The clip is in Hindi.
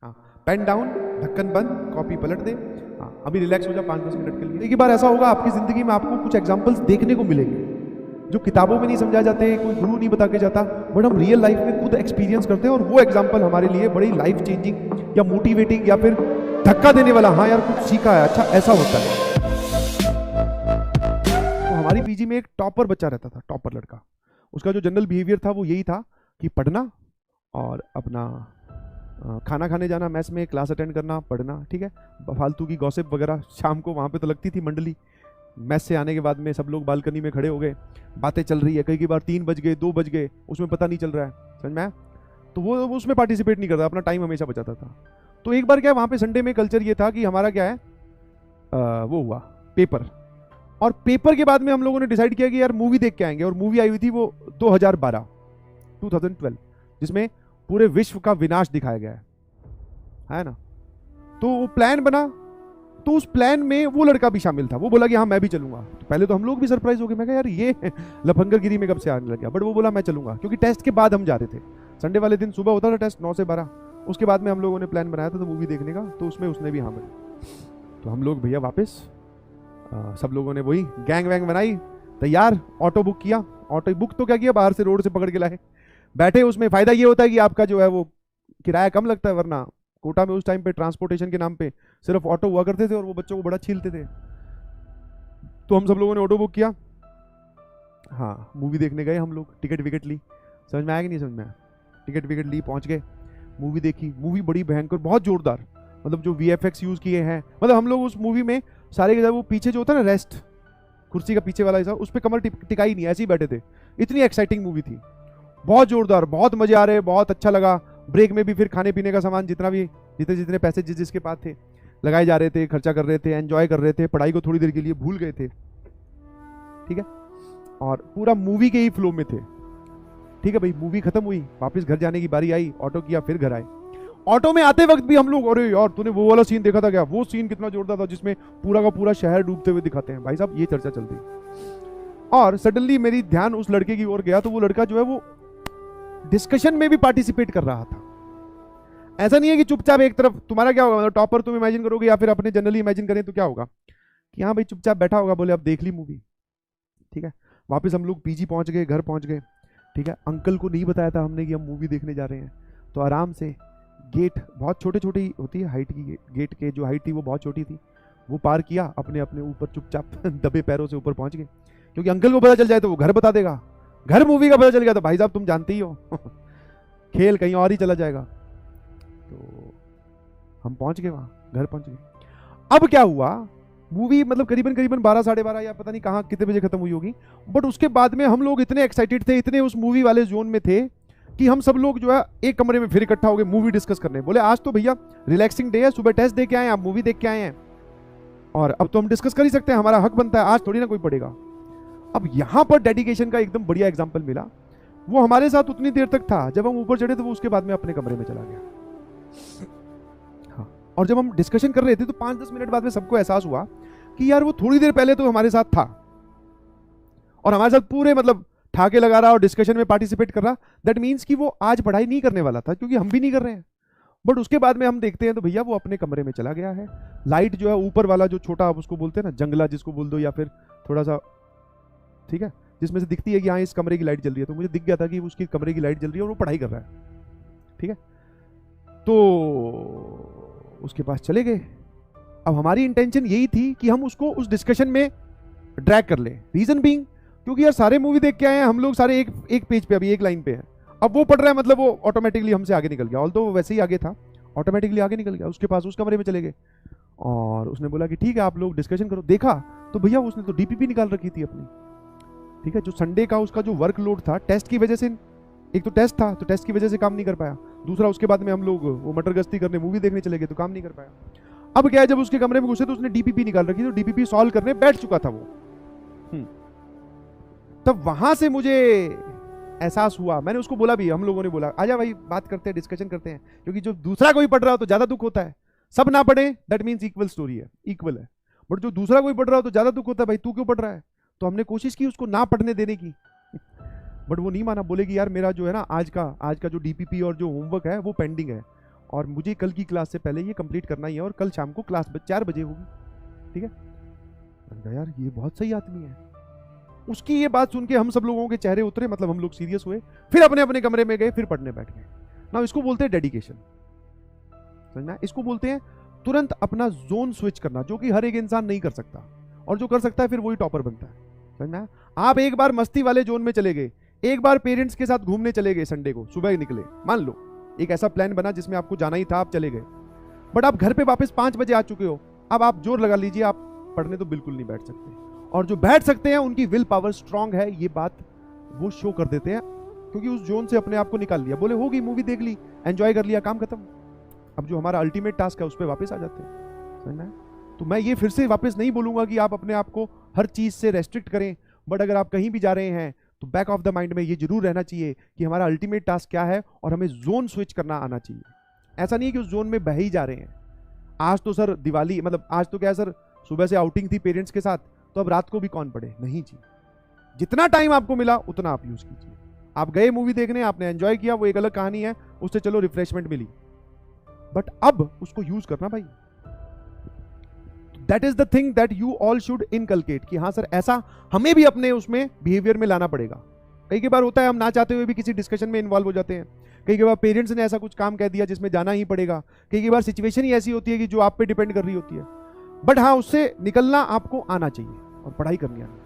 हाँ, पेन डाउन, ढक्कन बंद, कॉपी पलट दे। हाँ, अभी रिलैक्स हो जा 5-10 मिनट के लिए। एक बार ऐसा होगा आपकी जिंदगी में, आपको कुछ एग्जांपल्स देखने को मिलेंगे जो किताबों में नहीं समझा जाते, कोई गुरु नहीं बता के जाता, बट हम रियल लाइफ में खुद एक्सपीरियंस करते हैं और वो एग्जांपल हमारे लिए बड़ी लाइफ चेंजिंग या मोटिवेटिंग या फिर धक्का देने वाला, हाँ यार कुछ सीखा है, अच्छा ऐसा होता है। तो हमारी पीजी में एक टॉपर बच्चा रहता था, टॉपर लड़का। उसका जो जनरल बिहेवियर था वो यही था कि पढ़ना और अपना खाना खाने जाना, मैस में क्लास अटेंड करना, पढ़ना, ठीक है। फालतू की गॉसिप वगैरह शाम को वहाँ पे तो लगती थी मंडली। मैस से आने के बाद में सब लोग बालकनी में खड़े हो गए, बातें चल रही है, कई बार 3 बज गए, 2 बज गए, उसमें पता नहीं चल रहा है, समझ में आया? तो वो उसमें पार्टिसिपेट नहीं करता, अपना टाइम हमेशा बचाता था। तो एक बार क्या, वहाँ पे संडे में कल्चर ये था कि हमारा क्या है, वो हुआ पेपर, और पेपर के बाद में हम लोगों ने डिसाइड किया कि यार मूवी देख के आएंगे। और मूवी आई हुई थी वो 2012 जिसमें पूरे विश्व का विनाश दिखाया गया है ना। तो वो प्लान बना, तो उस प्लान में वो लड़का भी शामिल था। वो बोला कि हाँ मैं भी चलूंगा। तो पहले तो हम लोग भी सरप्राइज हो गए, मैं कहा यार ये लफंगरगिरी में कब से आने लग गया, बट वो बोला मैं चलूंगा, क्योंकि टेस्ट के बाद हम जा रहे थे। संडे वाले दिन सुबह होता था टेस्ट 9 से 12, उसके बाद में हम लोगों ने प्लान बनाया था तो मूवी देखने का, तो उसमें उसने भी हाँ बोली। तो हम लोग भैया वापस सब लोगों ने वही गैंग वैंग बनाई, तैयार, ऑटो बुक किया। ऑटो बुक तो क्या किया, बाहर से रोड से पकड़ के लाए, बैठे। उसमें फायदा ये होता है कि आपका जो है वो किराया कम लगता है, वरना कोटा में उस टाइम पे ट्रांसपोर्टेशन के नाम पे सिर्फ ऑटो हुआ करते थे और वो बच्चों को बड़ा छीलते थे। तो हम सब लोगों ने ऑटो बुक किया, हाँ मूवी देखने गए हम लोग। टिकट विकेट ली, समझ में आया कि नहीं समझ में आया? टिकट विकेट ली, पहुंच गए, मूवी देखी। मूवी बड़ी भयंकर, बहुत जोरदार, मतलब जो VFX यूज किए हैं, मतलब हम लोग उस मूवी में सारे के सारे वो पीछे जो होता है ना रेस्ट, कुर्सी का पीछे वाला हिस्सा, उस पर कमर टिकाई नहीं, ऐसे ही बैठे थे। इतनी एक्साइटिंग मूवी थी, बहुत जोरदार, बहुत मजे आ रहे, बहुत अच्छा लगा। ब्रेक में भी फिर खाने पीने का सामान जितने पैसे जिसके पास थे लगाए जा रहे थे, खर्चा कर रहे थे, एंजॉय कर रहे थे, पढ़ाई को थोड़ी देर के लिए भूल गए थे, ठीक है। और पूरा मूवी के ही फ्लो में थे, ठीक है भाई। मूवी खत्म हुई, वापस घर जाने की बारी आई, ऑटो किया, फिर घर आए। ऑटो में आते वक्त भी हम लोग, अरे यार तूने वो वाला सीन देखा था क्या, वो सीन कितना जोरदार था जिसमें पूरा का पूरा शहर डूबते हुए दिखाते हैं, भाई साहब ये चर्चा चल रही। और सडनली मेरी ध्यान उस लड़के की ओर गया, तो वो लड़का जो है वो डिस्कशन में भी पार्टिसिपेट कर रहा था। ऐसा नहीं है कि चुपचाप एक तरफ। तुम्हारा क्या होगा, मतलब टॉपर तुम इमेजिन करोगे या फिर अपने जनरली इमेजिन करें तो क्या होगा कि हाँ भाई चुपचाप बैठा होगा, बोले अब देख ली मूवी, ठीक है। वापस हम लोग पीजी पहुंच गए, घर पहुंच गए, ठीक है। अंकल को नहीं बताया था हमने कि हम मूवी देखने जा रहे हैं, तो आराम से गेट बहुत छोटे छोटे ही होती है हाइट की, गेट के जो हाइट थी वो बहुत छोटी थी, वो पार किया, अपने अपने ऊपर चुपचाप दबे पैरों से ऊपर पहुंच गए। क्योंकि अंकल को पता चल जाए तो वो घर बता देगा, घर मूवी का पता चल गया तो भाई साहब तुम जानते ही हो खेल कहीं और ही चला जाएगा। तो हम पहुंच गए वहां, घर पहुंच गए। अब क्या हुआ, मूवी मतलब करीबन 12 साढ़े 12 या पता नहीं कहाँ कितने बजे खत्म हुई होगी, बट उसके बाद में हम लोग इतने एक्साइटेड थे, इतने उस मूवी वाले जोन में थे कि हम सब लोग जो है एक कमरे में फिर इकट्ठा हो गए मूवी डिस्कस करने। बोले आज तो भैया रिलैक्सिंग डे है, सुबह टेस्ट दे के आए हैं, आप मूवी देख के आए हैं, और अब तो हम डिस्कस कर ही सकते हैं, हमारा हक बनता है, आज थोड़ी ना कोई पड़ेगा। अब यहां पर डेडिकेशन का एकदम बढ़िया एग्जांपल मिला। वो हमारे साथ उतनी देर तक था, जब हम ऊपर चढ़े तो वो उसके बाद में अपने कमरे में चला गया। हाँ, और जब हम डिस्कशन कर रहे थे तो 5-10 मिनट बाद में सबको एहसास हुआ कि यार वो थोड़ी देर पहले तो हमारे साथ था और हमारे साथ पूरे मतलब ठाके लगा रहा और डिस्कशन में पार्टिसिपेट कर रहा। दैट मीन्स कि वो आज पढ़ाई नहीं करने वाला था, क्योंकि हम भी नहीं कर रहे हैं। बट उसके बाद में हम देखते हैं तो भैया वो अपने कमरे में चला गया है। लाइट जो है ऊपर वाला जो छोटा, आप उसको बोलते हैं ना जंगला जिसको बोल दो, या फिर थोड़ा सा, ठीक है, जिसमें से दिखती है कि हाँ इस कमरे की लाइट जल रही है, तो मुझे दिख गया था कि उसकी कमरे की लाइट जल रही है और वो पढ़ाई कर रहा है, ठीक है। तो उसके पास चले गए। अब हमारी इंटेंशन यही थी कि हम उसको उस डिस्कशन में ड्रैग कर ले। रीजन बीइंग क्योंकि यार सारे मूवी देख के आए हैं हम लोग, सारे एक पेज पे, अभी एक लाइन पे है। अब वो पढ़ रहा है, मतलब वो ऑटोमेटिकली हमसे आगे निकल गया, ऑल्दो वो वैसे ही आगे था, ऑटोमेटिकली आगे निकल गया, उसके पास उस कमरे में चले गए। और उसने बोला कि ठीक है आप लोग डिस्कशन करो। देखा तो भैया उसने तो DPP निकाल रखी थी अपनी, ठीक है। जो संडे का उसका जो वर्कलोड था टेस्ट की वजह से, एक तो टेस्ट था तो टेस्ट की वजह से काम नहीं कर पाया, दूसरा उसके बाद में हम लोग वो मटर गश्ती करने मूवी देखने चले गए तो काम नहीं कर पाया। अब क्या है, जब उसके कमरे में घुसे तो उसने DPP निकाल रखी, तो DPP सॉल्व करने बैठ चुका था वो। तब वहां से मुझे एहसास हुआ, मैंने उसको बोला भी, हम लोगों ने बोला आजा भाई बात करते हैं, डिस्कशन करते हैं, क्योंकि जो दूसरा कोई पढ़ रहा हो तो ज्यादा दुख होता है। सब ना पढ़े दैट मीन्स इक्वल स्टोरी है, इक्वल है, बट जो दूसरा कोई पढ़ रहा हो तो ज्यादा दुख होता है, भाई तू क्यों पढ़ रहा है। तो हमने कोशिश की उसको ना पढ़ने देने की, बट वो नहीं माना। बोले कि यार मेरा जो है ना आज का जो DPP और जो होमवर्क है वो पेंडिंग है, और मुझे कल की क्लास से पहले ये कंप्लीट करना ही है और कल शाम को क्लास 4 बजे होगी, ठीक है। मैंने कहा यार ये बहुत सही आदमी है। उसकी ये बात सुन के हम सब लोगों के चेहरे उतरे, मतलब हम लोग सीरियस हुए, फिर अपने अपने कमरे में गए, फिर पढ़ने बैठ गए ना। इसको बोलते हैं डेडिकेशन, समझना। इसको बोलते हैं तुरंत अपना जोन स्विच करना, जो कि हर एक इंसान नहीं कर सकता, और जो कर सकता है फिर वही टॉपर बनता है, समझना। आप एक बार मस्ती वाले जोन में चले गए, एक बार पेरेंट्स के साथ घूमने चले गए, संडे को सुबह निकले, मान लो एक ऐसा प्लान बना जिसमें आपको जाना ही था, आप चले गए, बट आप घर पे वापस 5 बजे आ चुके हो। अब आप जोर लगा लीजिए, आप पढ़ने तो बिल्कुल नहीं बैठ सकते, और जो बैठ सकते हैं उनकी विल पावर स्ट्रांग है, ये बात वो शो कर देते हैं, क्योंकि उस जोन से अपने आप को निकाल लिया, बोले होगी मूवी देख ली, एंजॉय कर लिया, काम खत्म। अब जो हमारा अल्टीमेट टास्क है उस पर वापस आ जाते हैं, समझना है। तो मैं ये फिर से वापस नहीं बोलूंगा कि आप अपने आप को हर चीज से रेस्ट्रिक्ट करें, बट अगर आप कहीं भी जा रहे हैं तो बैक ऑफ द माइंड में ये जरूर रहना चाहिए कि हमारा अल्टीमेट टास्क क्या है, और हमें जोन स्विच करना आना चाहिए। ऐसा नहीं है कि उस जोन में बह ही जा रहे हैं। आज तो सर दिवाली, मतलब आज तो क्या है सर, सुबह से आउटिंग थी पेरेंट्स के साथ, तो अब रात को भी कौन पढ़े, नहीं जी। जितना टाइम आपको मिला उतना आप यूज कीजिए। आप गए मूवी देखने, आपने एंजॉय किया, वो एक अलग कहानी है, उससे चलो रिफ्रेशमेंट मिली, बट अब उसको यूज करना भाई। That is the thing that you all should inculcate, कि हाँ सर ऐसा हमें भी अपने उसमें बिहेवियर में लाना पड़ेगा। कई बार होता है हम ना चाहते हुए भी किसी डिस्कशन में इन्वॉल्व हो जाते हैं, कई बार पेरेंट्स ने ऐसा कुछ काम कह दिया जिसमें जाना ही पड़ेगा, कई बार सिचुएशन ही ऐसी होती है कि जो आप पे डिपेंड कर रही होती है, बट हाँ उससे निकलना आपको आना चाहिए और पढ़ाई करनी आनी।